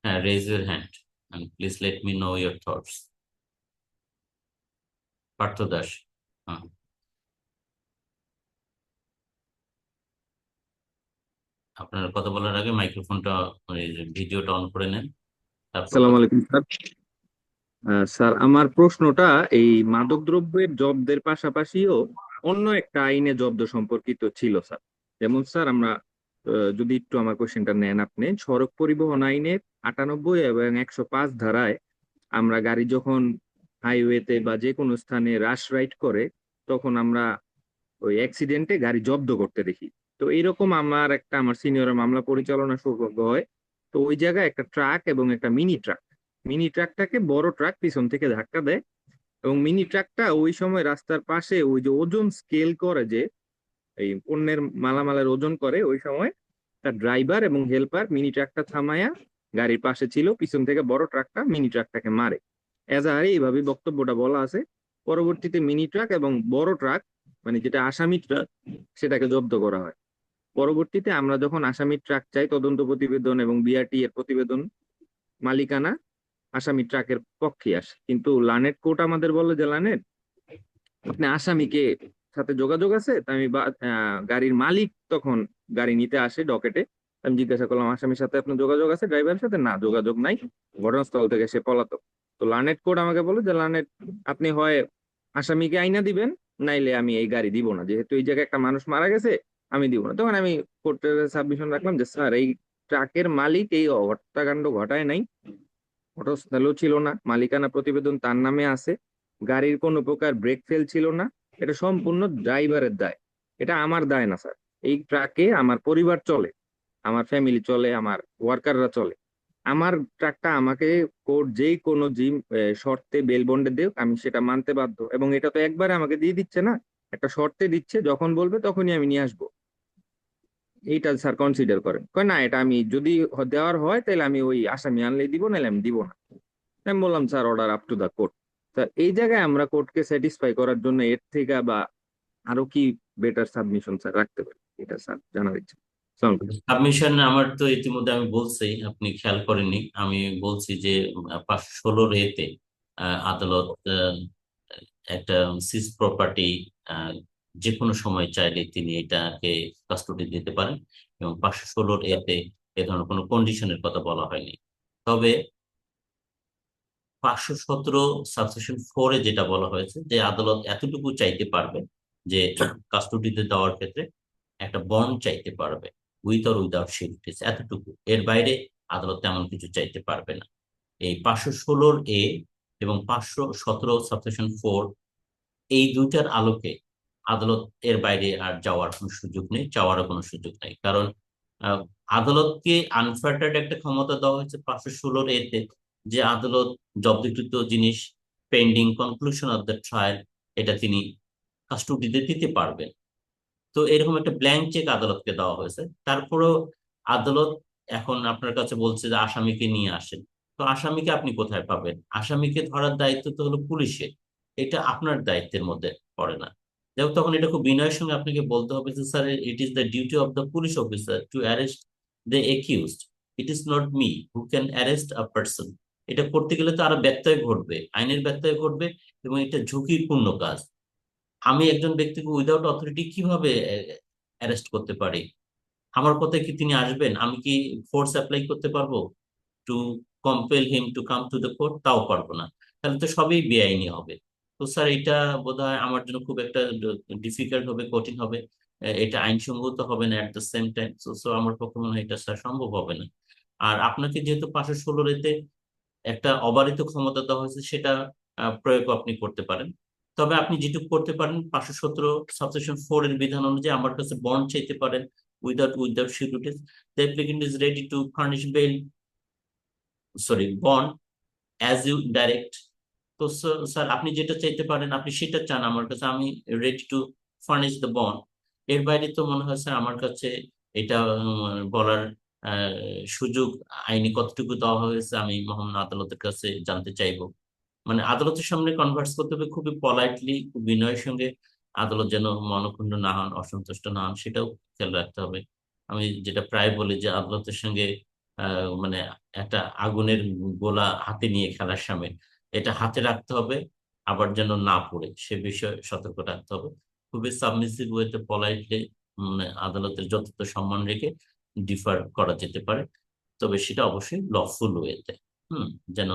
হ্যাঁ, raise your hand and please let me know your thoughts. Partha Das. হ্যাঁ, আপনার কথা বলার আগে মাইক্রোফোনটা, ভিডিওটা অন করে নেন, তারপর সালাম কথা। আলাইকুম স্যার। স্যার, আমার প্রশ্নটা এই মাদকদ্রব্যের জব্দের পাশাপাশিও অন্য একটা আইনে জব্দ সম্পর্কিত ছিল স্যার। যেমন স্যার আমরা যদি একটু আমার কোশ্চেনটা নেন, আপনি সড়ক পরিবহন আইনের 98 এবং 105 ধারায় আমরা গাড়ি যখন হাইওয়েতে বা যে কোনো স্থানে রাশ রাইড করে, তখন আমরা ওই অ্যাক্সিডেন্টে গাড়ি জব্দ করতে দেখি। তো এইরকম আমার সিনিয়রের মামলা পরিচালনা সৌভাগ্য হয়। তো ওই জায়গায় একটা ট্রাক এবং একটা মিনি ট্রাকটাকে বড় ট্রাক পিছন থেকে ধাক্কা দেয়, এবং মিনি ট্রাকটা ওই সময় রাস্তার পাশে ওই যে ওজন স্কেল করে, যে এই পণ্যের মালামালের ওজন করে, ওই সময় তার ড্রাইভার এবং হেল্পার মিনি ট্রাকটা থামায়া গাড়ির পাশে ছিল, পিছন থেকে বড় ট্রাকটা মিনি ট্রাকটাকে মারে। এজাহারে এইভাবে বক্তব্যটা বলা আছে। পরবর্তীতে মিনি ট্রাক এবং বড় ট্রাক, মানে যেটা আসামি ট্রাক, সেটাকে জব্দ করা হয়। পরবর্তীতে আমরা যখন আসামি ট্রাক চাই, তদন্ত প্রতিবেদন এবং বিআরটি এর প্রতিবেদন, মালিকানা আসামি ট্রাকের পক্ষে আসে। কিন্তু লানেট কোর্ট আমাদের বলে যে, লানেট, আপনি আসামিকে সাথে যোগাযোগ আছে? তা আমি গাড়ির মালিক তখন গাড়ি নিতে আসে ডকেটে। আমি জিজ্ঞাসা করলাম, আসামির সাথে আপনার যোগাযোগ আছে? ড্রাইভারের সাথে না, যোগাযোগ নাই, ঘটনাস্থল থেকে সে পলাতক। তো লানেট কোর্ট আমাকে বলে যে, লানেট, আপনি হয় আসামিকে আইনা দিবেন, নাইলে আমি এই গাড়ি দিব না, যেহেতু এই জায়গায় একটা মানুষ মারা গেছে, আমি দিব না। তখন আমি কোর্টের সাবমিশন রাখলাম যে, স্যার, এই ট্রাকের মালিক এই হত্যাকাণ্ড ঘটায় নাই, ঘটনাস্থলেও ছিল না, মালিকানা প্রতিবেদন তার নামে আছে, গাড়ির কোনো প্রকার ব্রেক ফেল ছিল না, এটা সম্পূর্ণ ড্রাইভারের দায়, এটা আমার দায় না স্যার। এই ট্রাকে আমার পরিবার চলে, আমার ফ্যামিলি চলে, আমার ওয়ার্কাররা চলে। আমার ট্রাকটা আমাকে কোর্ট যেই কোনো জিম শর্তে বেল বন্ডে দেখ, আমি সেটা মানতে বাধ্য। এবং এটা তো একবারে আমাকে দিয়ে দিচ্ছে না, একটা শর্তে দিচ্ছে, যখন বলবে তখনই আমি নিয়ে আসবো। এইটা স্যার কনসিডার করেন। কয় না, এটা আমি যদি দেওয়ার হয় তাহলে আমি ওই আসামি আনলেই দিব, নাহলে আমি দিব না। আমি বললাম, sir, order up to the court. Sir, এই জায়গায় আমরা কোর্টকে স্যাটিসফাই করার জন্য এর থেকে বা আরো কি বেটার সাবমিশন স্যার রাখতে পারি, এটা স্যার জানার ইচ্ছা। আসসালামু আলাইকুম। সাবমিশন আমার তো ইতিমধ্যে আমি বলছি, আপনি খেয়াল করেননি। আমি বলছি যে 516 এতে আদালত একটা সিজ প্রপার্টি যে কোনো সময় চাইলে তিনি এটাকে কাস্টডি দিতে পারেন, এবং 516 এতে এ ধরনের কোনো কন্ডিশনের কথা বলা হয়নি। তবে 517 সাবসেকশন 4-এ যেটা বলা হয়েছে যে আদালত এতটুকু চাইতে পারবে যে কাস্টডিতে দেওয়ার ক্ষেত্রে একটা বন্ড চাইতে পারবে, উইথ অর উইদাউট সিকিউরিটিজ, এতটুকু। এর বাইরে আদালত তেমন কিছু চাইতে পারবে না। এই 516 এ এবং 517 সাবসেকশন 4, এই দুইটার আলোকে আদালত এর বাইরে আর যাওয়ার কোনো সুযোগ নেই, চাওয়ারও কোনো সুযোগ নেই। কারণ আহ, আদালতকে আনফেটার্ড একটা ক্ষমতা দেওয়া হয়েছে 516 এতে, যে আদালত জব্দকৃত জিনিস pending conclusion of the trial এটা তিনি কাস্টডিতে দিতে পারবেন। তো এরকম একটা ব্ল্যাঙ্ক চেক আদালতকে দেওয়া হয়েছে। তারপরেও আদালত এখন আপনার কাছে বলছে যে আসামিকে নিয়ে আসেন। তো আসামিকে আপনি কোথায় পাবেন? আসামিকে ধরার দায়িত্ব তো হলো পুলিশের, এটা আপনার দায়িত্বের মধ্যে পড়ে না। যেমন তখন এটা খুব বিনয়ের সঙ্গে আপনাকে বলতে হবে যে, sir, it is the duty of the police officer two arrest the accused, it is not me who can arrest a person. এটা করতে গেলে তো আরো ব্যত্যয় ঘটবে, আইনের ব্যত্যয় ঘটবে, এবং এটা ঝুঁকিপূর্ণ কাজ। আমি একজন ব্যক্তিকে উইদাউট অথরিটি কিভাবে অ্যারেস্ট করতে পারি? আমার কথায় কি তিনি আসবেন? আমি কি ফোর্স অ্যাপ্লাই করতে পারবো to compel him to come to the court? তাও পারবো না। তাহলে তো সবই বেআইনি হবে। তো স্যার, এটা বোধহয় আমার জন্য খুব একটা ডিফিকাল্ট হবে, কঠিন হবে। এটা আইনসঙ্গত হবে না। At the same time so আমার পক্ষে মনে হয় এটা স্যার সম্ভব হবে না। আর আপনাকে যেহেতু 516 একটা অবারিত ক্ষমতা দেওয়া হয়েছে, সেটা প্রয়োগ আপনি করতে পারেন। তবে আপনি যেটুকু করতে পারেন, 517 সাবসেকশন 4 এর বিধান অনুযায়ী আমার কাছে বন্ড চাইতে পারেন, without securities. The applicant is ready to furnish bail, sorry, bond, as you direct. তো স্যার, আপনি যেটা চাইতে পারেন, আপনি সেটা চান আমার কাছে, আমি ready to furnish the bond. এর বাইরে তো মনে হয় স্যার আমার কাছে এটা বলার সুযোগ আইনি কতটুকু দেওয়া হয়েছে আমি মহামান্য আদালতের কাছে জানতে চাইবো। মানে আদালতের সামনে কনভার্স করতে হবে খুবই পলাইটলি, খুব বিনয়ের সঙ্গে। আদালত যেন মনঃক্ষুণ্ণ না হন, অসন্তুষ্ট না হন, সেটাও খেয়াল রাখতে হবে। আমি যেটা প্রায় বলি যে আদালতের সঙ্গে মানে একটা আগুনের গোলা হাতে নিয়ে খেলার সময় এটা হাতে রাখতে হবে, আবার যেন না পড়ে সে বিষয়ে সতর্ক রাখতে হবে। খুবই সাবমিসিভ ওয়েতে পলাইটলি মানে আদালতের যথাযথ সম্মান রেখে ডিফার করা যেতে পারে, তবে সেটা অবশ্যই লফুল ওয়েতে। যেন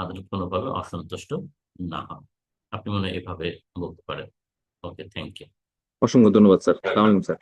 আদালত কোনোভাবে অসন্তুষ্ট না হয়। আপনি মনে হয় এভাবে বলতে পারেন। ওকে, থ্যাংক ইউ। অসংখ্য ধন্যবাদ স্যার। সালাম আলাইকুম স্যার।